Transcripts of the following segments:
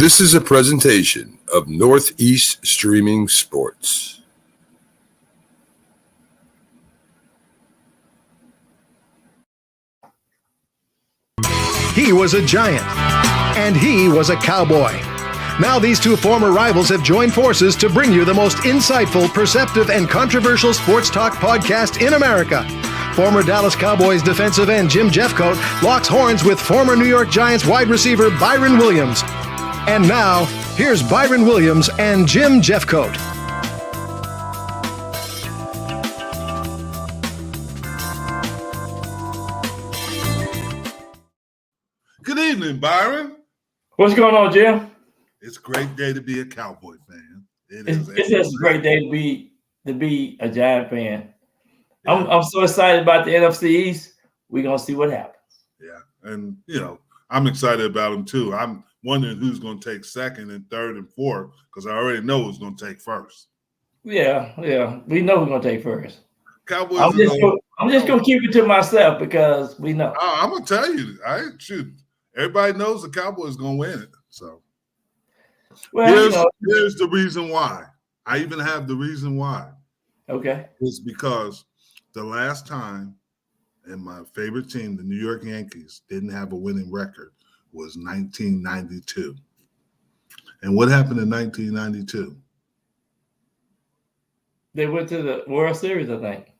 This is a presentation of Northeast Streaming Sports. He was a Giant, and he was a Cowboy. Now these two former rivals have joined forces to bring you the most insightful, perceptive, and controversial sports talk podcast in America. Former Dallas Cowboys defensive end Jim Jeffcoat locks horns with former New York Giants wide receiver Byron Williams. And now, here's Byron Williams and Jim Jeffcoat. Good evening, Byron. What's going on, Jim? It's a great day to be a Cowboy fan. It's just a great day to be a Giant fan. Yeah. I'm so excited about the NFC East. We're gonna see what happens. Yeah, and I'm excited about them too. I'm wondering who's going to take second and third and fourth because I already know who's going to take first. Yeah, we know who's going to take first. Cowboys. I'm just going to keep it to myself because we know. I'm going to tell you. Everybody knows the Cowboys going to win it. So, here's the reason why. I even have the reason why. Okay. It's because the last time, and my favorite team, the New York Yankees, didn't have a winning record was 1992. And what happened in 1992? They went to the World Series, I think.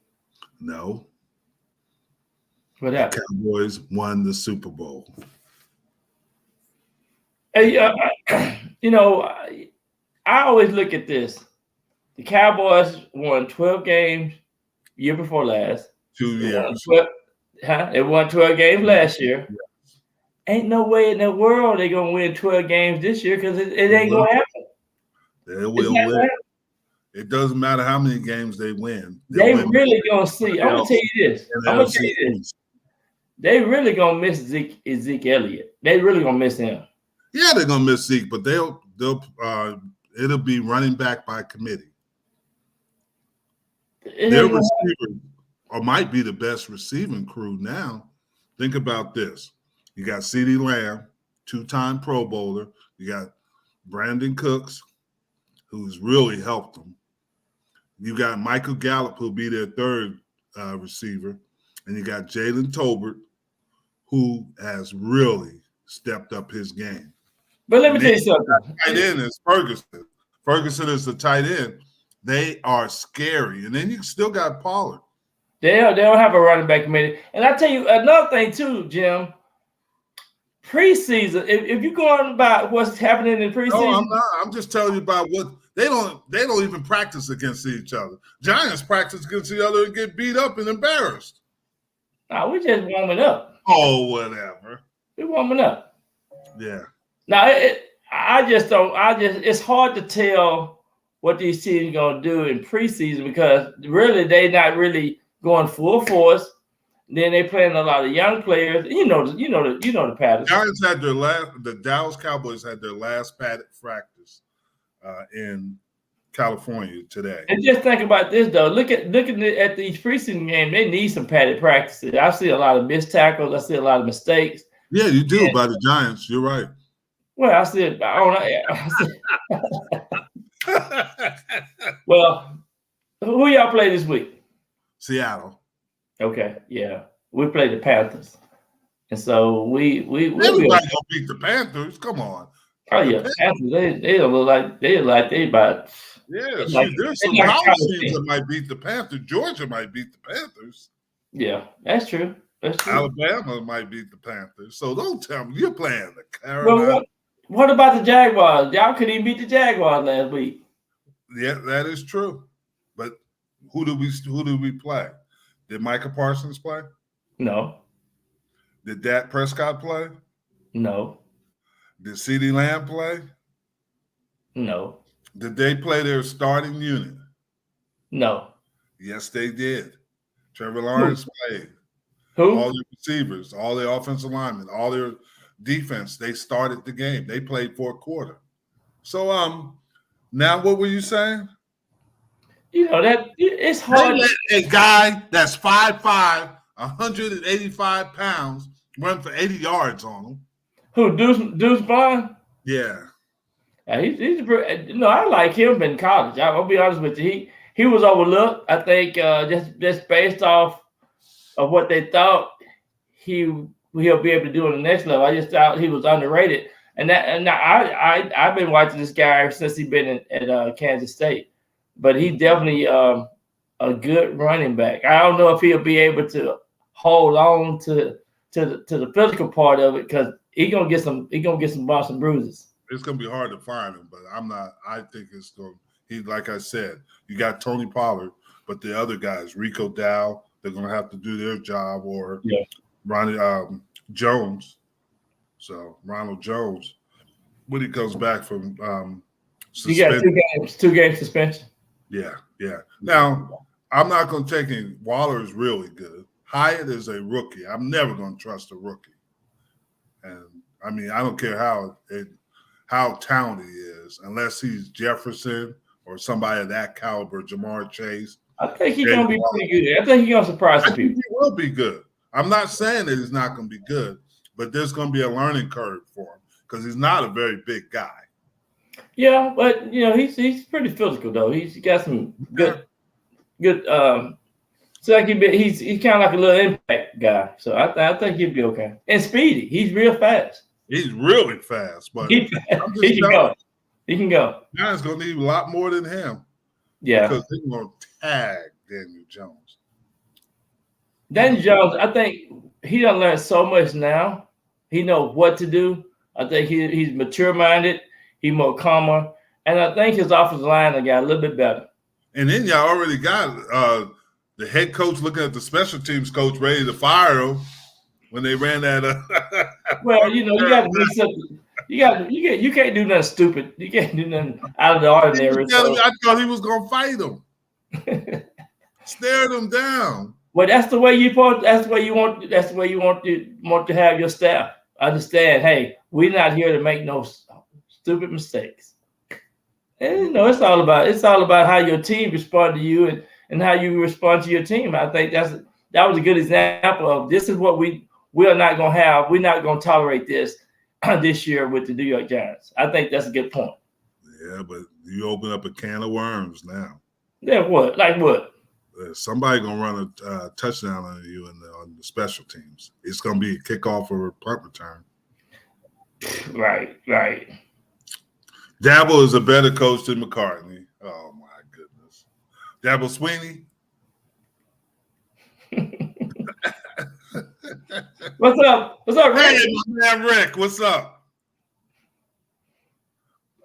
No. What happened? The Cowboys won the Super Bowl. Hey, I always look at this. The Cowboys won 12 games year before last. 2 years. They won 12 games last year. Ain't no way in the world they're going to win 12 games this year because it ain't going to happen. They will win. It doesn't matter how many games they win. They really going to see. I'm going to tell you this. They really going to miss Zeke Elliott. They really going to miss him. Yeah, they're going to miss Zeke, but it'll be running back by committee. Their receiver might be the best receiving crew now. Think about this. You got CeeDee Lamb, 2-time Pro Bowler. You got Brandon Cooks, who's really helped them. You got Michael Gallup, who'll be their third receiver. And you got Jalen Tolbert, who has really stepped up his game. But let me tell you something. Tight end is Ferguson. Ferguson is the tight end. They are scary. And then you still got Pollard. They don't have a running back committee. And I tell you another thing too, Jim. Preseason, if you're going about what's happening in preseason. No, I'm not. I'm just telling you about what they don't even practice against each other. Giants practice against each other and get beat up and embarrassed. No, we're just warming up. Oh, whatever. We're warming up. Yeah. Now it's hard to tell what these teams are gonna do in preseason because really they're not really going full force. Then they playing a lot of young players. You know the pattern. Giants had the Dallas Cowboys had their last padded practice in California today. And just think about this though. Looking at these preseason games, they need some padded practices. I see a lot of missed tackles. I see a lot of mistakes. Yeah, you do by the Giants. You're right. Well, I see it. I don't know. Well, who y'all play this week? Seattle. Okay, yeah, we played the Panthers, and so we everybody gonna beat the Panthers. Come on. Oh yeah, Panthers. They don't look like they about. Yeah, there's some college teams that might beat the Panthers. Georgia might beat the Panthers. Yeah, that's true. Alabama might beat the Panthers. So don't tell me you're playing the Carolina. Well, what about the Jaguars? Y'all couldn't even beat the Jaguars last week. Yeah, that is true. But who do we play? Did Micah Parsons play? No. Did Dak Prescott play? No. Did CeeDee Lamb play? No. Did they play their starting unit? No. Yes, they did. Trevor Lawrence played. Who? All the receivers, all the offensive linemen, all their defense, they started the game. They played for a quarter. So now what were you saying? That it's hard. They let a guy that's 5'5", 185 pounds run for 80 yards on him. Who, Deuce Vaughn? Yeah. I like him in college. I'll be honest with you. He was overlooked. I think just based off of what they thought he'll be able to do on the next level. I just thought he was underrated. And I've been watching this guy ever since he's been at Kansas State. But he's definitely a good running back. I don't know if he'll be able to hold on to the physical part of it, because he's gonna get some bumps and bruises. It's gonna be hard to find him, but I think it's going. He, like I said, you got Tony Pollard, but the other guys, Rico Dow, they're gonna have to do their job, or Ronnie Jones. So Ronald Jones, when he comes back from suspension. You got 2 game suspension. Yeah. Now, I'm not going to take him. Waller is really good. Hyatt is a rookie. I'm never going to trust a rookie. And, I mean, I don't care how talented he is, unless he's Jefferson or somebody of that caliber, Jamar Chase. I think he's going to be pretty good. I think he's going to surprise people. I think he will be good. I'm not saying that he's not going to be good, but there's going to be a learning curve for him because he's not a very big guy. Yeah, but he's pretty physical though. He's got some good. So like he's kind of like a little impact guy. So I think he'd be okay. And speedy. He's real fast. He's really fast, but he can go. He can go. Giants gonna need a lot more than him. Yeah, because they're gonna tag Daniel Jones. Daniel Jones, I think he done learned so much now. He knows what to do. I think he's mature minded. He's more calmer, and I think his offensive line got a little bit better. And then y'all already got the head coach looking at the special teams coach ready to fire him when they ran that. Well, you got to do something. You can't do nothing stupid. You can't do nothing out of the ordinary. I thought he was gonna fight him, stared him down. Well, that's the way you want. That's the way you want. That's the way you want to have your staff. Understand? Hey, we're not here to make no stupid mistakes. And it's all about how your team respond to you and how you respond to your team. I think that was a good example of this is what we are not gonna have. We're not gonna tolerate this year with the New York Giants. I think that's a good point. Yeah, but you open up a can of worms now. Yeah, what? Like what? Somebody gonna run a touchdown on you on the special teams. It's gonna be a kickoff or a punt return. Right. Dabble is a better coach than McCartney. Oh my goodness. Dabble Sweeney. What's up, Rick? Hey, my man Rick, what's up?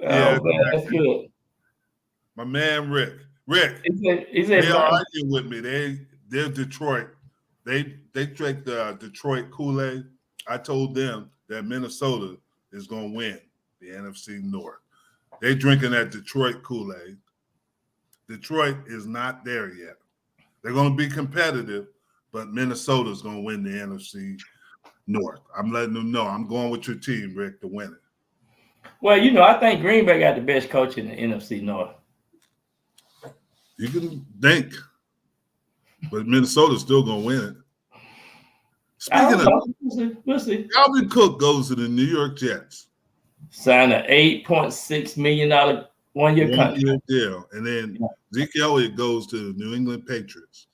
Oh, yeah, man, that's good. My man Rick. They are arguing with me. They're Detroit. They drank the Detroit Kool-Aid. I told them that Minnesota is going to win the NFC North. They drinking that Detroit Kool-Aid. Detroit is not there yet. They're going to be competitive, but Minnesota's going to win the NFC North. I'm letting them know. I'm going with your team, Rick, to win it. Well, I think Green Bay got the best coach in the NFC North. You can think, but Minnesota's still going to win it. Speaking of, we'll see. Dalvin Cook goes to the New York Jets. Signed an $8.6 million one-year contract deal, and then Zeke Elliott goes to the New England Patriots.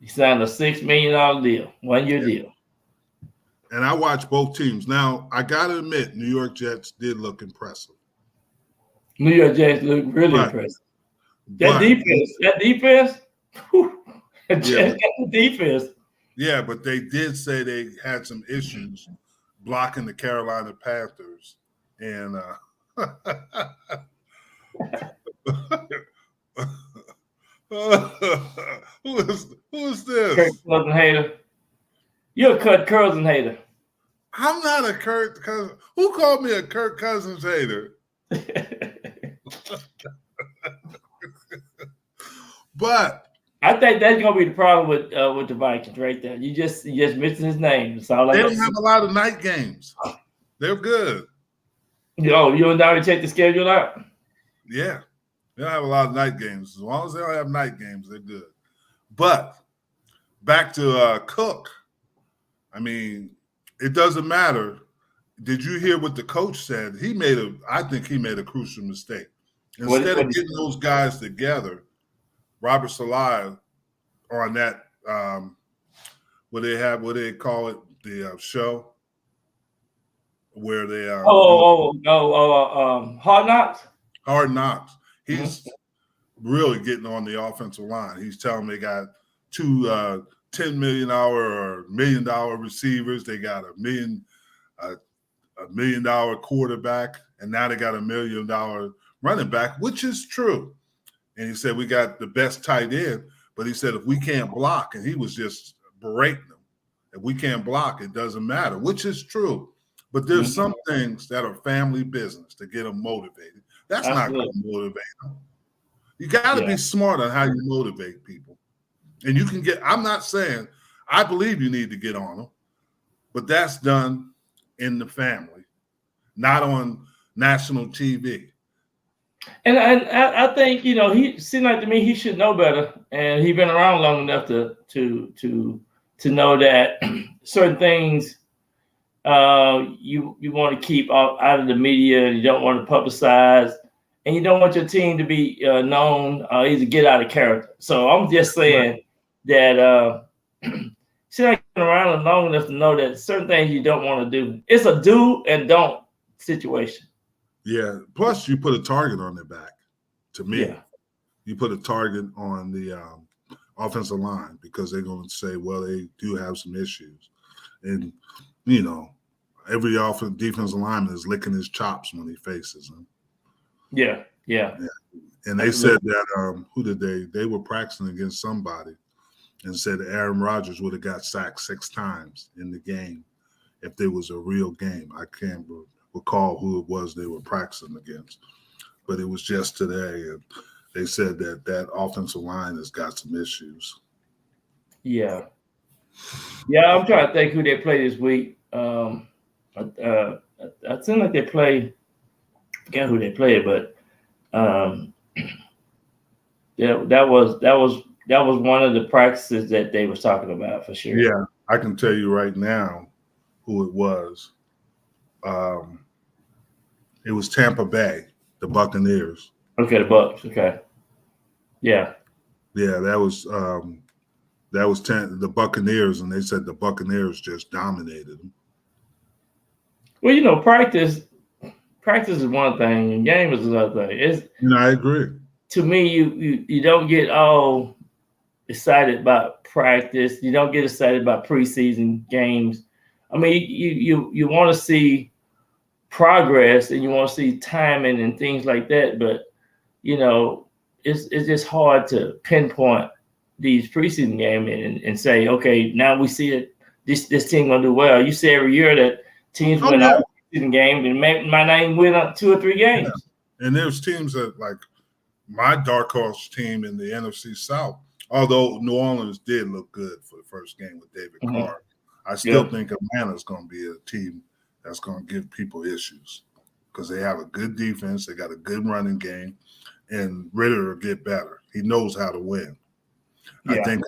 He signed a $6 million deal, one-year deal. And I watched both teams. Now I gotta admit, New York Jets did look impressive. New York Jets look really impressive. That defense. Whew, Jets got the defense. Yeah, but they did say they had some issues blocking the Carolina Panthers. And who is this? Kirk Cousins hater. You're a Kirk Cousins hater. I'm not a Kirk Cousins. Who called me a Kirk Cousins hater? But I think that's gonna be the problem with the Vikings right there. You just missing his name. That's all. They don't have a lot of night games. They're good. You don't already check the schedule out? Yeah. They don't have a lot of night games. As long as they don't have night games, they're good. But back to Cook. I mean, it doesn't matter. did you hear what the coach said? I think he made a crucial mistake. Instead What of getting those guys together, Robert Saleh on that what they call it, the show where they Hard Knocks. Hard Knocks. Mm-hmm. He's really getting on the offensive line. He's telling them they got two $10 million or $1 million receivers. They got a $1 million quarterback, and now they got $1 million running back, which is true. And he said we got the best tight end, but he said if we can't block, and he was just berating them, if we can't block, it doesn't matter, which is true. But there's some things that are family business to get them motivated. That's not going to motivate them. You got to be smart on how you motivate people. And you can I'm not saying, I believe you need to get on them, but that's done in the family, not on national TV. And I think, he seemed like to me he should know better, and he's been around long enough to know that certain things you want to keep out of the media. You don't want to publicize, and you don't want your team to be known either get out of character. So I'm just saying that seems like been around long enough to know that certain things you don't want to do. It's a do and don't situation. Yeah. Plus, you put a target on their back. To me, Yeah. You put a target on the offensive line because they're going to say, well, they do have some issues. And, every defensive lineman is licking his chops when he faces them. Yeah. And they said that they were practicing against somebody and said Aaron Rodgers would have got sacked 6 times in the game if there was a real game. I can't recall who it was they were practicing against, but it was just today, and they said that offensive line has got some issues. Yeah, I'm trying to think who they play this week. I seem like they play. I forget who they played, but that was one of the practices that they was talking about for sure. Yeah, I can tell you right now who it was. It was Tampa Bay, the Buccaneers. Okay, the Bucs. Okay. Yeah. Yeah, that was the Buccaneers, and they said the Buccaneers just dominated them. Well, practice is one thing, and game is another thing. I agree. To me, you don't get all excited about practice. You don't get excited about preseason games. I mean, you want to see progress and you want to see timing and things like that, but it's just hard to pinpoint these preseason games and say, okay, now we see it. This team gonna do well. You see every year that teams win all preseason games and might not even win up 2 or 3 games. Yeah. And there's teams that, like my dark horse team in the NFC South, although New Orleans did look good for the first game with David Carr, I still think Atlanta's going to be a team that's going to give people issues because they have a good defense, they got a good running game, and Ritter will get better. He knows how to win. Yeah. I think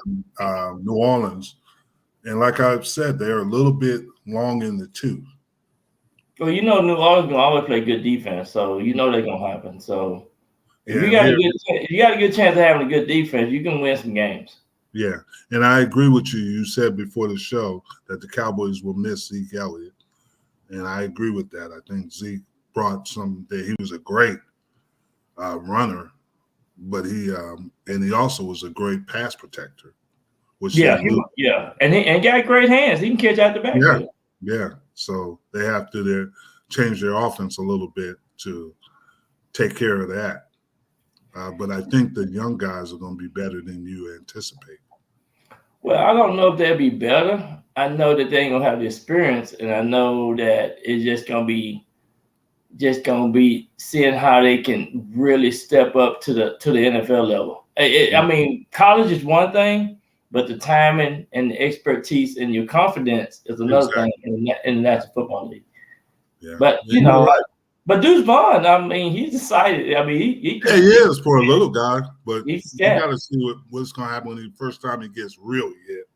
New Orleans, and like I've said, they're a little bit long in the tooth. Well, New Orleans gonna always play good defense, so they're gonna happen. So if you got a good chance of having a good defense, you can win some games. Yeah, and I agree with you. You said before the show that the Cowboys will miss Zeke Elliott, and I agree with that. I think Zeke brought he was a great runner, but he also was a great pass protector. And he got great hands. He can catch out the backfield. Yeah. So they have to change their offense a little bit to take care of that. But I think the young guys are going to be better than you anticipate. Well, I don't know if they'll be better. I know that they ain't gonna have the experience, and I know that it's just gonna be seeing how they can really step up to the NFL level. I mean, college is one thing, but the timing and the expertise and your confidence is another thing in the National Football League. Yeah. But but Deuce Vaughn, I mean, he's excited. I mean, he is for a little guy, but you got to see what's going to happen when first time he gets real hit.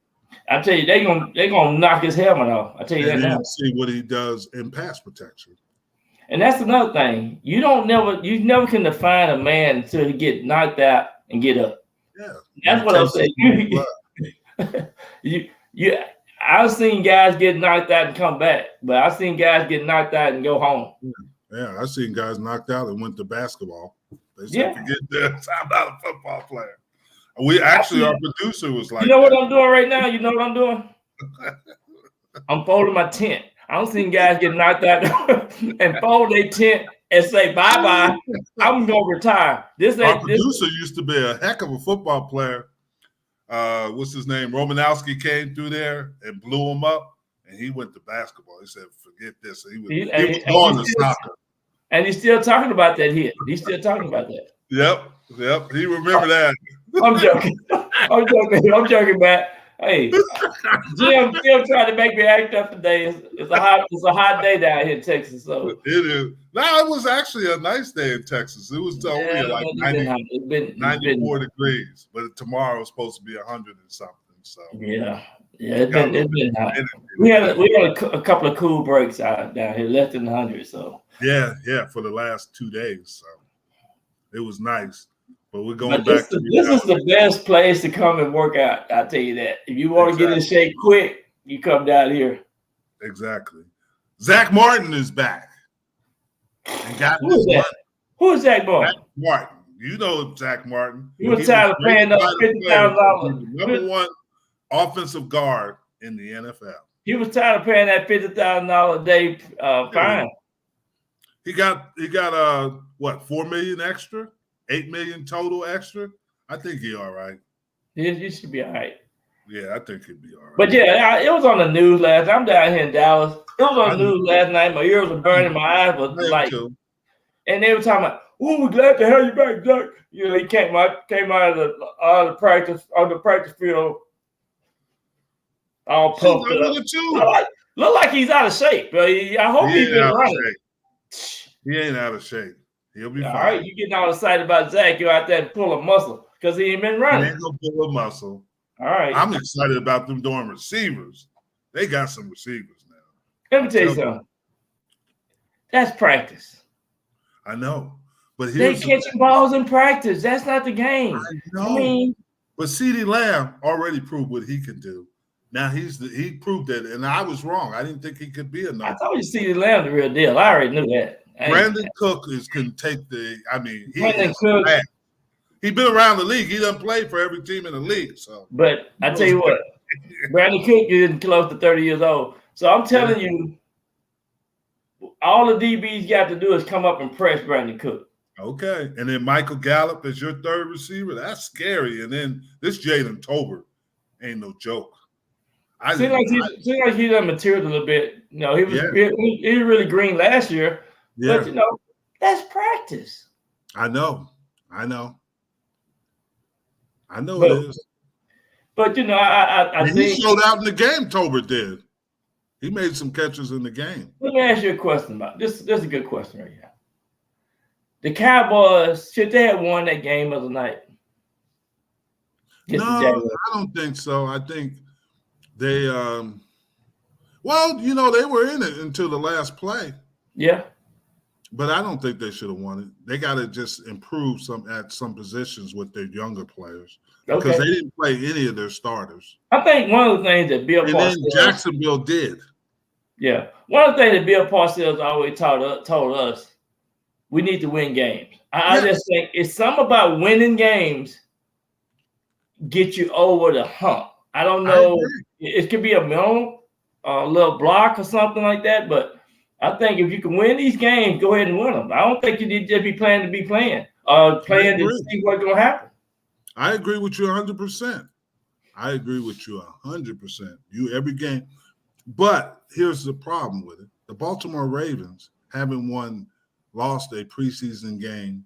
I tell you, they gonna knock his helmet off. I tell you And that then now. see what he does in pass protection. And that's another thing. You never can define a man until he get knocked out and get up. Yeah, That's what I'm saying. I've seen guys get knocked out and come back, but I've seen guys get knocked out and go home. Yeah, I've seen guys knocked out and went to basketball. They said, forget this. I'm not a football player. Our producer was like, you know what I'm doing right now? You know what I'm doing? I'm folding my tent. I don't see guys get knocked out and fold their tent and say bye-bye. I'm gonna retire. Our producer used to be a heck of a football player. What's his name? Romanowski came through there and blew him up, and he went to basketball. He said, forget this. He was going to soccer. And he's still talking about that hit. He's still talking about that. Yep. He remember that. I'm joking. I'm joking, Matt. Hey, Jim tried to make me act up today. It's a hot day down here in Texas. So it is. No, it was actually a nice day in Texas. It was only like 94 degrees, but tomorrow is supposed to be 100 and something. So it's been hot. We had a couple of cool breaks out down here, less than 100. So yeah, for the last 2 days. So it was nice. But we're going back to this is the best place to come and work out. I'll tell you that. If you want to get in shape quick, you come down here. Exactly. Zach Martin is back. Who is that? Who is Zach Martin? Zach Martin. You know Zach Martin. He was tired of paying up $50,000. Number one offensive guard in the NFL. He was tired of paying that $50,000 a day fine. He got what, $4 million extra? $8 million total extra. I think he's all right. He should be all right. Yeah, I think he'd be all right. But yeah, it was on the news last night. I'm down here in Dallas. It was on the news last night. My ears were burning. My eyes were like, and they were talking about, "Oh, we're glad to have you back, Jack." You know, he came out of the practice on the practice field, all pumped up. Look like he's out of shape, but I hope he's been running. He ain't out of shape. He'll be fine. All right, you getting all excited about Zach? You're out there and pull a muscle because he ain't been running. He ain't gonna pull a muscle. All right. I'm excited about them doing receivers. They got some receivers now. Let me tell you something. That's practice. I know. But they catching balls in practice. That's not the game. I know. But CeeDee Lamb already proved what he can do. Now he proved it, and I was wrong. I didn't think he could be enough. I told you CeeDee Lamb the real deal. I already knew that. Brandon Cook can take the. I mean, he's been around the league. He doesn't play for every team in the league. So, but I tell you what, Brandon Cook is close to 30 years old. So I'm telling you, all the DBs got to do is come up and press Brandon Cook. Okay, and then Michael Gallup is your third receiver. That's scary. And then this Jalen Tolbert ain't no joke. Seems like he done matured a little bit. You know, he was really green last year. Yeah. But, you know, that's practice. I know it is. But, you know, I think he showed out in the game, Tolbert did. He made some catches in the game. Let me ask you a question about this. This is a good question right here. The Cowboys, should they have won that game of the night? No, I don't think so. I think they well, you know, they were in it until the last play. Yeah. But I don't think they should have won it. They got to just improve at some positions with their younger players because they didn't play any of their starters. I think one of the things that Bill Parcells, then Jacksonville did. Yeah, one of the things that Bill Parcells always told us, we need to win games. I just think it's something about winning games get you over the hump. I don't know. It could be a little block or something like that, but I think if you can win these games, go ahead and win them. I don't think you need to just be playing to be playing, playing to see what's going to happen. I agree with you 100%. I agree with you 100%. You every game. But here's the problem with it. The Baltimore Ravens haven't lost a preseason game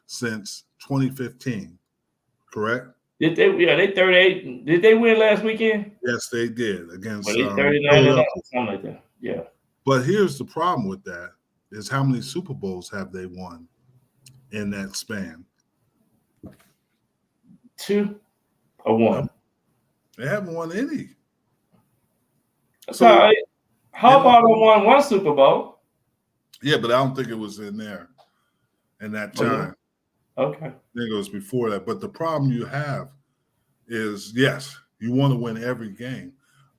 since 2015, correct? Did they? Yeah, they 38. Did they win last weekend? Yes, they did against 39 something like that. Yeah. But here's the problem with that is how many Super Bowls have they won in that span? 2 or 1? They haven't won any. So Harbaugh won one Super Bowl. Yeah, but I don't think it was in there in that time. Okay. I think it was before that. But the problem you have is, yes, you want to win every game,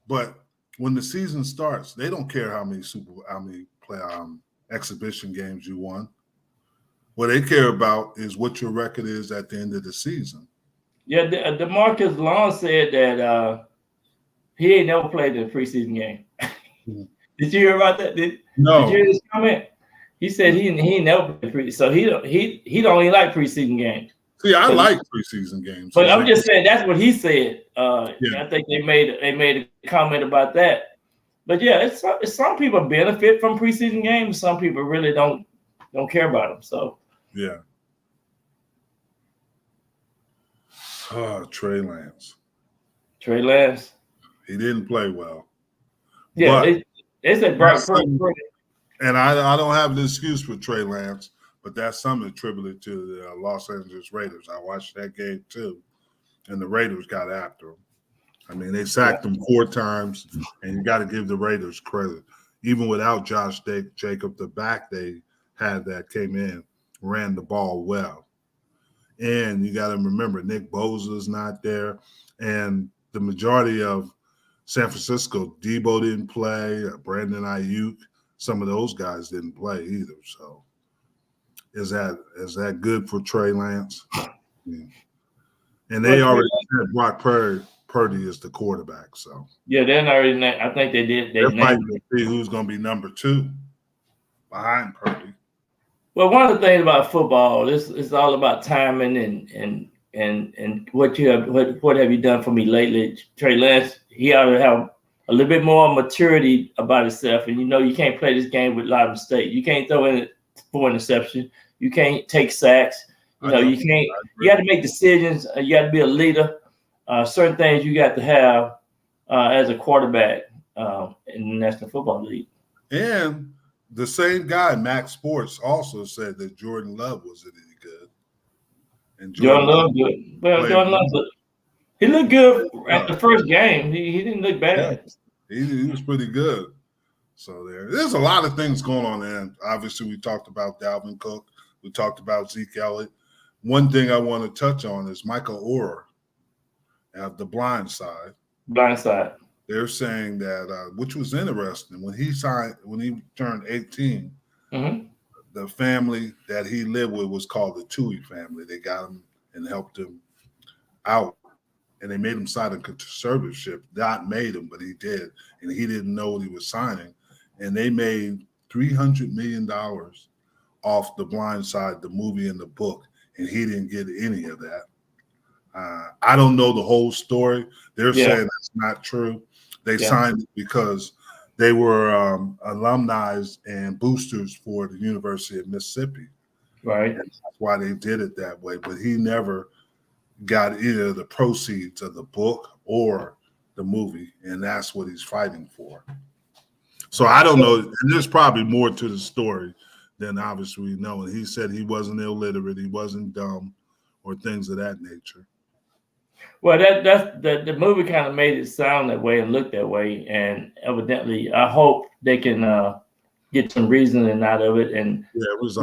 but when the season starts, they don't care how many exhibition games you won. What they care about is what your record is at the end of the season. Yeah, DeMarcus Long said that he ain't never played in a preseason game. Did you hear about that? No. Did you hear this comment? He said he ain't never played preseason, so he don't even like preseason games. See, I like preseason games, but I'm just saying that's what he said. I think they made a comment about that. But yeah, it's some people benefit from preseason games. Some people really don't care about them. So yeah. Trey Lance. Trey Lance. He didn't play well. Yeah, they said Brock Purdy. And I don't have an excuse for Trey Lance, but that's something attributed to the Los Angeles Raiders. I watched that game too, and the Raiders got after him. I mean, they sacked him 4 times, and you got to give the Raiders credit. Even without Josh Jacobs, the back they had that came in, ran the ball well. And you got to remember, Nick Bosa's not there, and the majority of San Francisco, Debo didn't play, Brandon Ayuk, some of those guys didn't play either. So is that good for Trey Lance? Yeah. And they already said Brock Purdy is the quarterback. So yeah, they're already. I think they did. They're fighting to see who's going to be number 2 behind Purdy. Well, one of the things about football is all about timing and what have you done for me lately. Trey Lance, he ought to have a little bit more maturity about himself. And you can't play this game with a lot of mistakes. You can't throw in 4 interceptions. You can't take sacks. You can't. You got to make decisions. You got to be a leader. Certain things you got to have as a quarterback in the National Football League. And the same guy, Max Sports, also said that Jordan Love wasn't any good. And Jordan Love good. Well, Jordan Love, he looked good at the first game. He didn't look bad. Yeah. He was pretty good. So there's a lot of things going on there. Obviously, we talked about Dalvin Cook. We talked about Zeke Elliott. One thing I want to touch on is Michael Orr at the Blind Side. Blind Side. They're saying that, which was interesting, when he turned 18, the family that he lived with was called the Tui family. They got him and helped him out, and they made him sign a conservatorship. Not made him, but he did, and he didn't know what he was signing. And they made $300 million off The Blind Side, the movie and the book, and he didn't get any of that. I don't know the whole story. They're saying that's not true. They signed it because they were alumni and boosters for the University of Mississippi. Right. And that's why they did it that way. But he never got either the proceeds of the book or the movie, and that's what he's fighting for. So I don't know. And there's probably more to the story than obviously we know. And he said he wasn't illiterate, he wasn't dumb, or things of that nature. Well, the movie kind of made it sound that way and look that way, and evidently, I hope they can get some reasoning out of it. And it was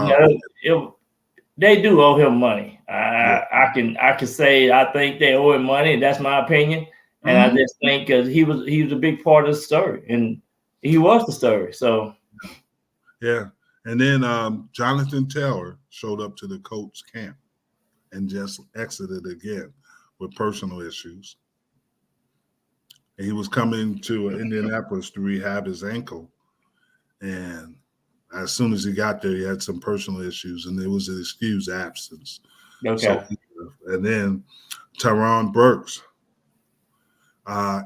they do owe him money. I can say I think they owe him money, and that's my opinion. And I just think because he was a big part of the story, and he was the story. So yeah, and then Jonathan Taylor showed up to the Colts camp and just exited again with personal issues. And he was coming to Indianapolis to rehab his ankle. And as soon as he got there, he had some personal issues, and there was an excused absence. Okay. So, and then Tyron Burks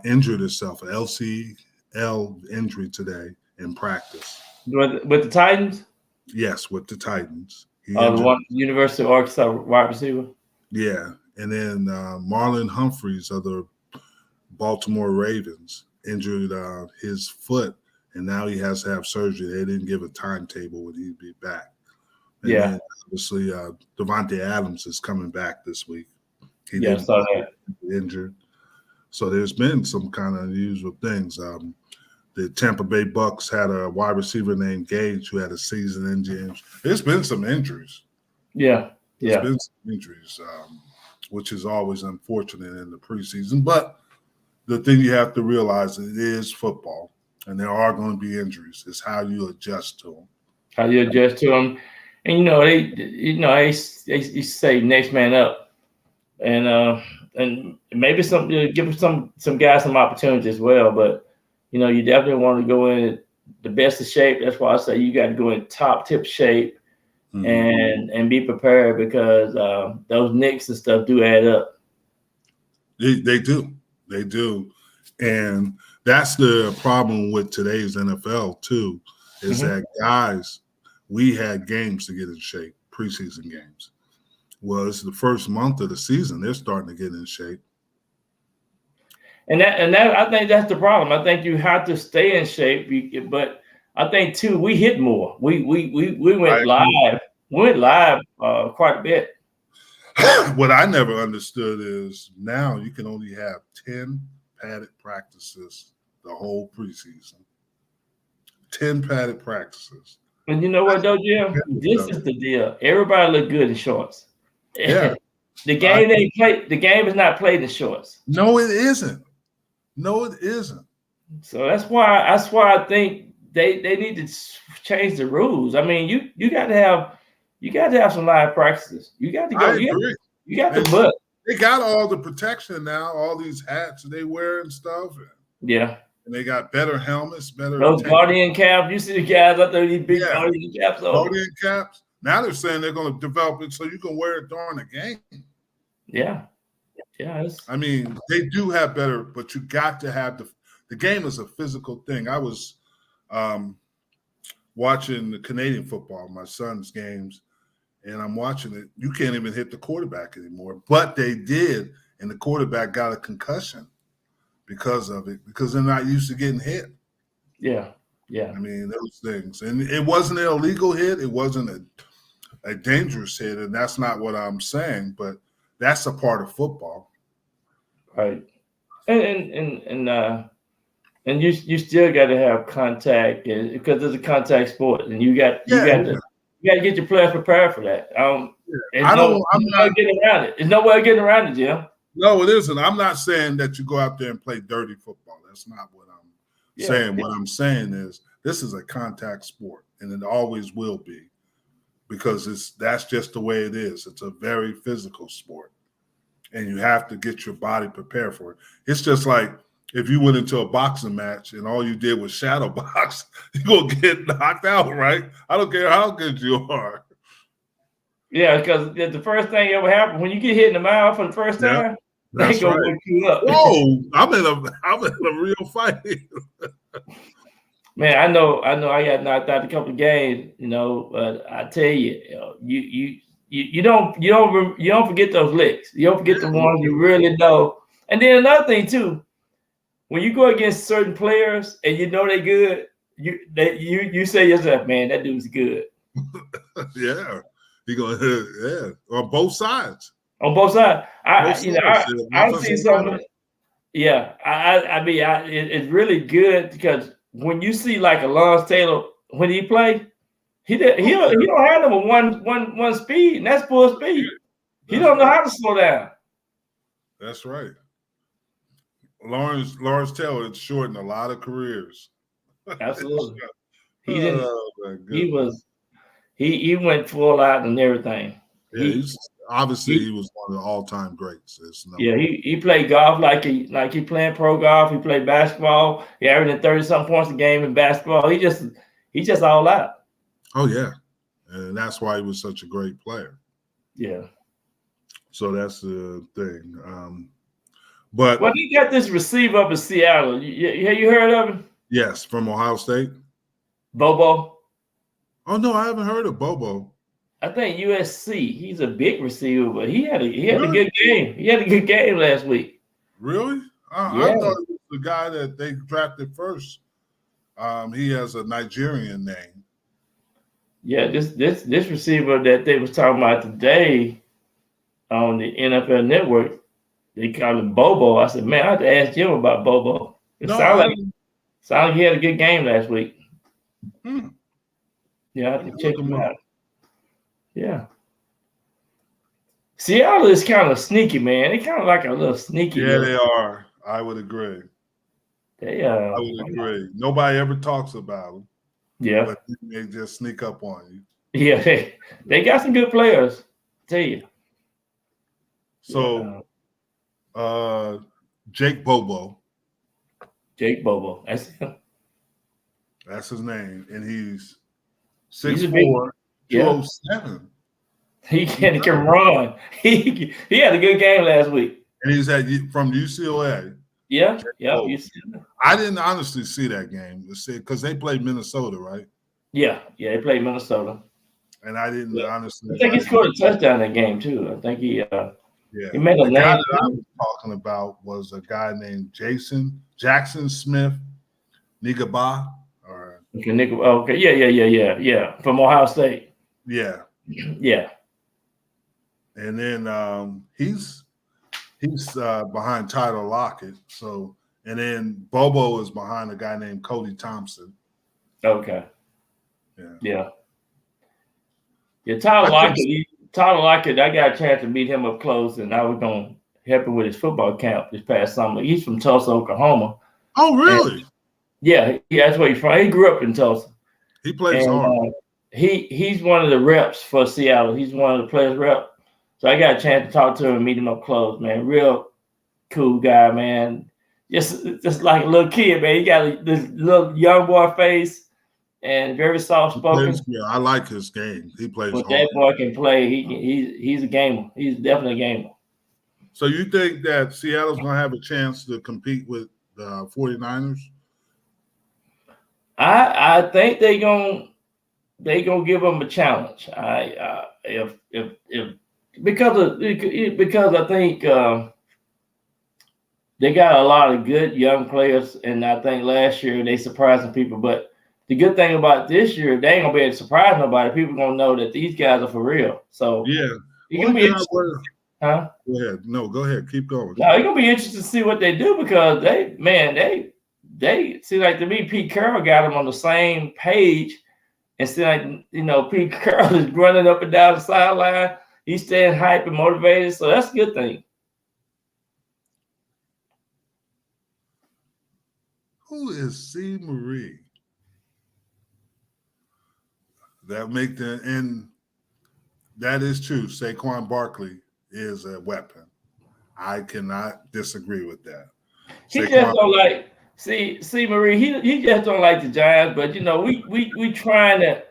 injured himself, an LCL injury today in practice. With the Titans? Yes, with the Titans. The University of Arkansas wide receiver? Yeah. And then Marlon Humphreys of the Baltimore Ravens injured his foot, and now he has to have surgery. They didn't give a timetable when he'd be back. And then obviously, Devontae Adams is coming back this week. He saw that. Injured. So there's been some kind of unusual things. The Tampa Bay Bucks had a wide receiver named Gage who had a season-ending injury. There's been some injuries. Yeah. There's been some injuries, which is always unfortunate in the preseason. But the thing you have to realize is it is football, and there are going to be injuries. It's how you adjust to them. How you adjust to them, and they say next man up, and maybe give some guys some opportunity as well. But you definitely want to go in the best of shape. That's why I say you got to go in top tip shape and be prepared, because those nicks and stuff do add up. They do, and that's the problem with today's NFL too. Is that guys, we had games to get in shape, preseason games. Well, it's the first month of the season; they're starting to get in shape. And that I think that's the problem. I think you have to stay in shape, but I think too we hit more. We went live. We went live quite a bit. What I never understood is now you can only have 10 padded practices the whole preseason. 10 padded practices. And you know what though, Jim? This is the deal. Everybody look good in shorts. Yeah. The game the game is not played in shorts. No, it isn't. No, it isn't. So that's why I think they need to change the rules. I mean, you got to have some live practices. You got to go. I agree. You got the butt. They got all the protection now, all these hats they wear and stuff. Yeah. And they got better helmets, better. Those guardian caps. You see the guys out there, these big guardian caps. Guardian caps. Now they're saying they're going to develop it so you can wear it during the game. Yeah. Yeah. I mean, they do have better, but you got to have the game is a physical thing. I was watching the Canadian football, my son's games, and I'm watching it. You can't even hit the quarterback anymore, but they did, and the quarterback got a concussion because of it, because they're not used to getting hit. Yeah, yeah. I mean, those things. And it wasn't an illegal hit. It wasn't a dangerous hit, and that's not what I'm saying, but that's a part of football. Right. And you still got to have contact, because it's a contact sport, and you got to get your players prepared for that. There's no way getting around it. There's no way getting around it, Jim. No, it isn't. I'm not saying that you go out there and play dirty football. That's not what I'm saying. What I'm saying is this is a contact sport, and it always will be, because that's just the way it is. It's a very physical sport, and you have to get your body prepared for it. It's just like if you went into a boxing match and all you did was shadow box, you're going to get knocked out, right? I don't care how good you are. Yeah, because the first thing ever happened, when you get hit in the mouth for the first time, they go wake you up. Whoa, I'm in a real fight. Man, I know I got knocked out a couple of games, but I tell you, you don't forget those licks. You don't forget the ones you really know. And then another thing too, when you go against certain players and you know they're good, you say to yourself, man, that dude's good. Yeah. He going on both sides. On both sides. I've seen something. Yeah. I mean, it's really good, because when you see like a Lawrence Taylor, when he play, he don't have number one speed, and that's full speed. He don't know how to slow down. That's right. Lawrence Taylor had shortened a lot of careers. Absolutely. He went full out and everything. Yeah, he was one of the all-time greats. He played golf like he playing pro golf. He played basketball. He averaging 30-something points a game in basketball. He just all out. Oh yeah, and that's why he was such a great player. Yeah. So that's the thing. But he got this receiver up in Seattle. You heard of him? Yes, from Ohio State. Bobo. Oh no, I haven't heard of Bobo. I think USC. He's a big receiver, but he had a good game. He had a good game last week. Really? I thought it was the guy that they drafted first. He has a Nigerian name. Yeah, this receiver that they was talking about today on the NFL Network, they call him Bobo. I said, man, I have to ask Jim about Bobo. It Sounded like he had a good game last week. Hmm. Yeah, I have to check him out. Yeah. Seattle is kind of sneaky, man. They kind of like a little sneaky. Yeah, they are. I would agree. I would agree. Nobody ever talks about them. Yeah. But they just sneak up on you. Yeah, they got some good players. I tell you. So, Jake Bobo. Jake Bobo. That's him. That's his name. And he's He's a 6'4", big, 207. He can run. He had a good game last week. And he's from UCLA. Yeah. I didn't honestly see that game because they played Minnesota, right? Yeah, they played Minnesota. And I didn't honestly. I think he scored a touchdown in that game too. I think he made a the name. guy that I was talking about was a guy named Jackson Smith Nigaba. Okay, yeah. From Ohio State. Yeah. Yeah. And then he's behind Tyler Lockett. So, and then Bobo is behind a guy named Cody Thompson. Okay. Yeah. Tyler Lockett, I got a chance to meet him up close, and I was going to help him with his football camp this past summer. He's from Tulsa, Oklahoma. Oh, really? And, yeah, that's where he's from. He grew up in Tulsa. He plays hard. He's one of the reps for Seattle. He's one of the players rep. So I got a chance to talk to him and meet him up close, man. Real cool guy, man. Just like a little kid, man. He got this little young boy face and very soft spoken. Yeah, I like his game. He plays but hard. That boy can play. He's a gamer. He's definitely a gamer. So you think that Seattle's going to have a chance to compete with the 49ers? I think they gonna give them a challenge. Because I think they got a lot of good young players, and I think last year they surprised some people. But the good thing about this year, they ain't gonna be able to surprise nobody. People gonna know that these guys are for real. So yeah, you can be huh? Go ahead. No, go ahead. Keep going. No, you're gonna be interested to see what they do because they see, like, to me, Pete Carroll got them on the same page, and see, like, Pete Carroll is running up and down the sideline. He's staying hype and motivated, so that's a good thing. Who is C. Marie? And that is true. Saquon Barkley is a weapon. I cannot disagree with that. He just don't like see Marie. He just don't like the Giants, but we trying to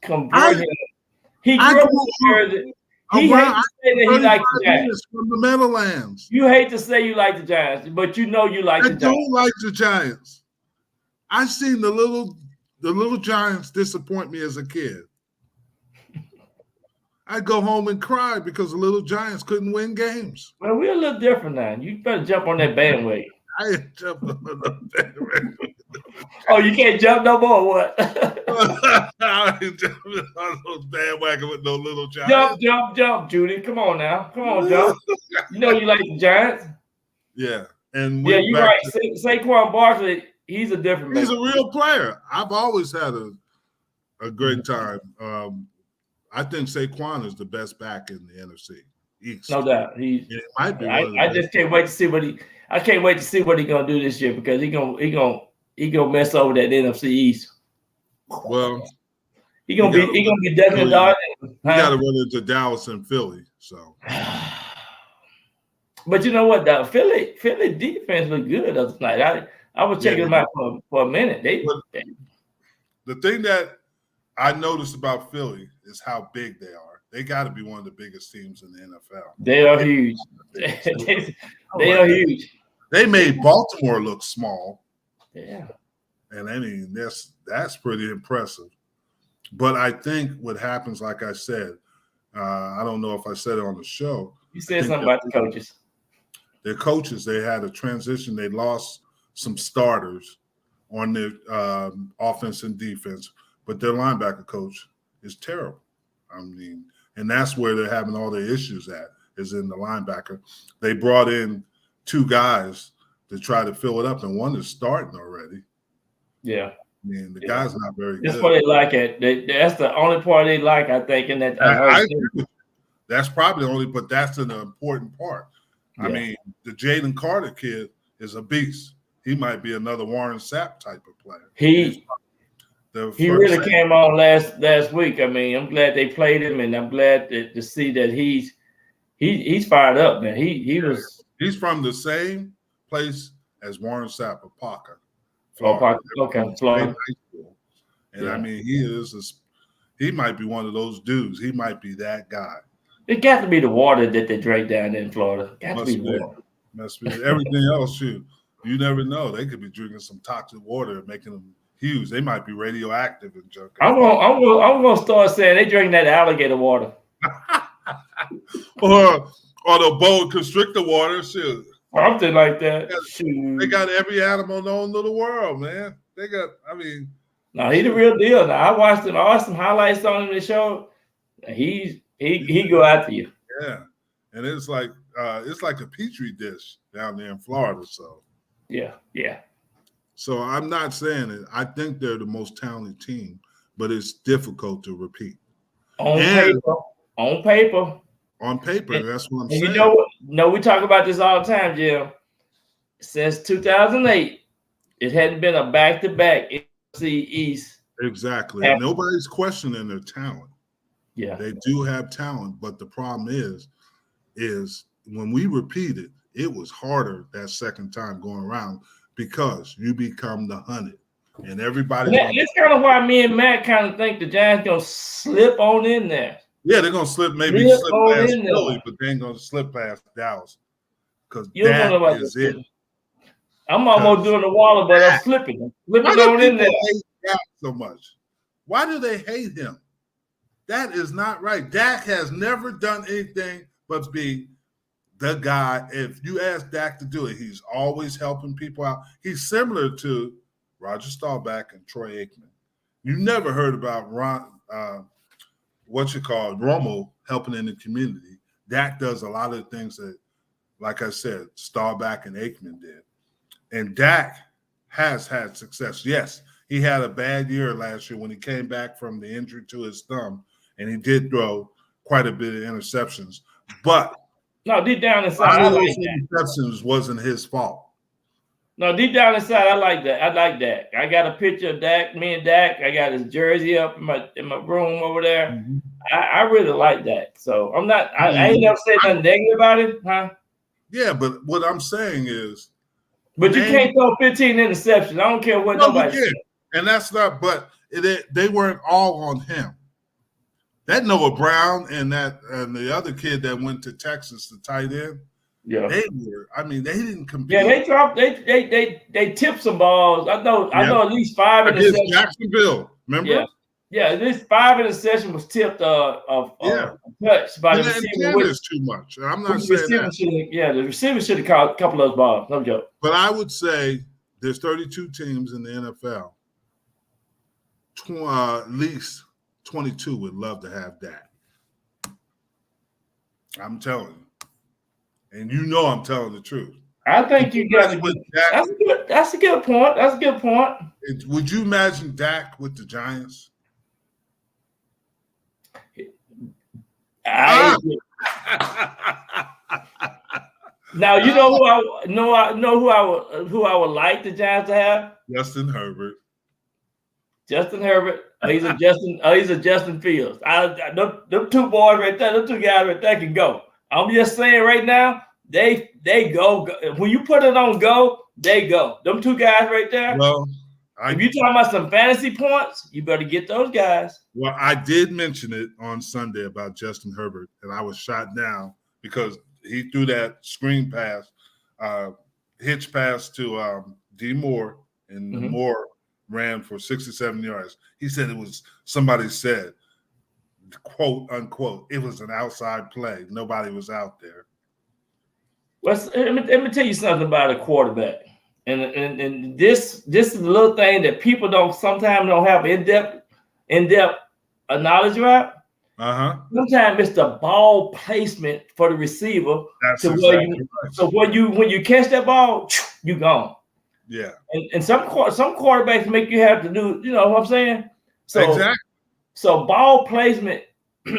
convert him. He grew up in Jersey. He hates to say that he likes the Giants. From the Meadowlands. You hate to say you like the Giants, but you like the Giants. I don't like the Giants. I've seen the little Giants disappoint me as a kid. I'd go home and cry because the little Giants couldn't win games. Well, we're a little different now. You better jump on that bandwagon. I ain't jumping on the bandwagon. Oh, you can't jump no more, what? I ain't jumping on those bandwagon with no little Giants. Jump, Judy. Come on now. Come on, jump. You like the Giants. Yeah. And yeah, you're right. Saquon Barkley, he's a different man. He's a real player. I've always had a great time. I think Saquon is the best back in the NFC East. No doubt. It might be. I just can't wait to see I can't wait to see what he's gonna do this year because he gonna mess over that NFC East. Well, he gonna be definitely done. You got to run into Dallas and Philly. So, but you know what? The Philly defense looked good last night. I was checking them out for a minute. The thing that I noticed about Philly is how big they are. They got to be one of the biggest teams in the NFL. They are huge. they are huge. They made Baltimore look small. Yeah. And I mean, that's pretty impressive. But I think what happens, like I said, I don't know if I said it on the show. You said something about the coaches. Their coaches, they had a transition. They lost some starters on their offense and defense, but their linebacker coach is terrible. I mean, and that's where they're having all the issues at, is in the linebacker. They brought in two guys to try to fill it up, and one is starting already. Yeah. I mean, the guy's not very That's good. what they like it. That's the only part they like, I think. In that, I agree with you. That's probably only, but that's an important part. Yeah. I mean, the Jaden Carter kid is a beast. He might be another Warren Sapp type of player. He really same. came on last week. I mean, I'm glad they played him, and I'm glad to see that he's fired up, man. He's from the same place as Warren Sapp of Parker, Florida. Florida. And I mean, he might be one of those dudes. He might be that guy. It got to be the water that they drink down in Florida. Got to be water. Must be everything else. Shoot, you never know. They could be drinking some toxic water and making them huge. They might be radioactive and junk. I'm gonna start saying they drink that alligator water, or the boa constrictor water. Shoot, something like that. They got every animal known to the world, man. They got. I mean, no, he's the real deal. Now I watched some highlights on him in the show. He go after you. Yeah, and it's like a petri dish down there in Florida. So yeah. So I'm not saying it. I think they're the most talented team, but it's difficult to repeat. On paper. That's what I'm saying. You know what? No, we talk about this all the time, Jim. Since 2008, it hadn't been a back-to-back NFC East. Exactly. Nobody's questioning their talent. Yeah. They do have talent, but the problem is when we repeated, it was harder that second time going around because you become the hunted. And everybody. That's kind of why me and Matt kind of think the Giants going to slip on in there. Yeah, they're going to slip past Philly, but they ain't going to slip past Dallas. Because that is it. I'm almost doing the Waller, but I'm slipping. Slipping on in there. Hate Dak so much? Why do they hate him? That is not right. Dak has never done anything but be the guy. If you ask Dak to do it, he's always helping people out. He's similar to Roger Staubach and Troy Aikman. You never heard about Romo helping in the community. Dak does a lot of things that, like I said, Staubach and Aikman did. And Dak has had success. Yes, he had a bad year last year when he came back from the injury to his thumb, and he did throw quite a bit of interceptions. But no, deep down inside, I like that. Interceptions wasn't his fault. No, deep down inside, I like that. I like Dak. I got a picture of Dak, me and Dak. I got his jersey up in my room over there. Mm-hmm. I really like Dak. So I'm not. I ain't never said nothing negative about it, huh? Yeah, but what I'm saying is. But you can't throw 15 interceptions. I don't care what nobody said. And that's not. But they weren't all on him. That Noah Brown and the other kid that went to Texas, the tight end. Yeah, they were. I mean, they didn't compete. Yeah, they dropped. They tipped some balls. I know at least 5 interceptions. Jacksonville, remember? Yeah, at least 5 interceptions was tipped. Touched by the receiver. Is too much. I'm not saying that. The receiver should have caught a couple of those balls. No joke. But I would say there's 32 teams in the NFL. At least 22 would love to have that. I'm telling you. And you know I'm telling the truth. I think you got to – that's a good point. That's a good point. Would you imagine Dak with the Giants? Now you know who I would like the Giants to have? Justin Herbert. Justin Herbert. He's a Justin Fields. Them two boys right there, them two guys right there can go. I'm just saying right now, they go. When you put it on go, they go. Them two guys right there. Well, if you're talking about some fantasy points, you better get those guys. Well, I did mention it on Sunday about Justin Herbert, and I was shot down because he threw that screen pass, hitch pass to D. Moore, and Moore ran for 67 yards. He said somebody said, quote, unquote, it was an outside play. Nobody was out there. Let me tell you something about a quarterback. And this is a little thing that people sometimes don't have in-depth knowledge about. Sometimes it's the ball placement for the receiver. So when you catch that ball, you gone. Yeah. And some quarterbacks make you have to do, you know what I'm saying? So Exactly. So ball placement,